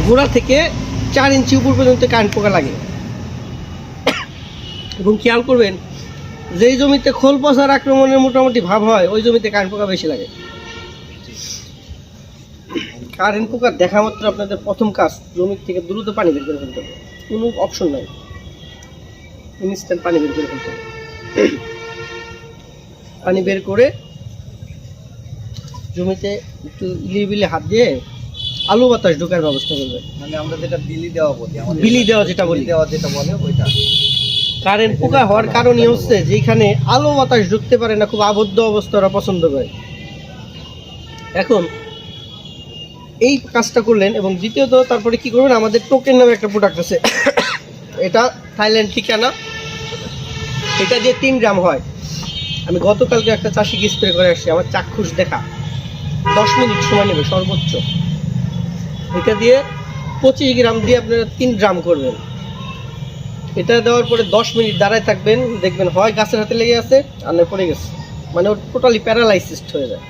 গোড়া থেকে 4 ইঞ্চি উপর পর্যন্ত কারেন্ট পোকা লাগে। এবং খেয়াল করবেন, যেই জমিতে খোল পচার আক্রমণের মোটামুটি ভাব হয় ওই জমিতে কারেন্ট পোকা বেশি লাগে। কারেন্ট পোকা দেখা মাত্র আপনাদের প্রথম কাজ জমি থেকে দ্রুত পানি বের করে ফেলতে হবে, কোনো অপশন নাই, ইনস্ট্যান্ট পানি বের করে ফেলতে হবে। পানি বের করে জমিতে একটু ইলিবিলি হাত দিয়ে আলু বাতাস ঢোকার ব্যবস্থা করবে। মানে আমরা যেটা বিলি দেওয়া বলি, বিলি দেওয়া যেটা বলি, যেটা বলে ওইটা। কারেন্ট পোকা হওয়ার কারণই হচ্ছে যেখানে আলো বাতাস ঢুকতে পারে না, খুব আবদ্ধ অবস্থা ওরা পছন্দ করে। এখন এই কাজটা করলেন এবং দ্বিতীয়ত তারপরে কি করবেন, আমাদের টোকেন নামে একটা প্রোডাক্ট আছে, এটা থাইল্যান্ড থেকে আনা, এটা দিয়ে 3 গ্রাম হয়। আমি গতকালকে একটা চাষিকে স্প্রে করে আসছি, আমার চাক্ষুষ দেখা 10 মিনিট সময় নেবে সর্বোচ্চ। এটা দিয়ে 25 গ্রাম দিয়ে আপনারা 3 গ্রাম করবেন। এটা দেওয়ার পরে 10 মিনিট দাঁড়ায় থাকবেন, দেখবেন হয় গাছের হাতে লেগে আছে আর নয় পড়ে গেছে, মানে ওর টোটালি প্যারালাইসিসড হয়ে যায়।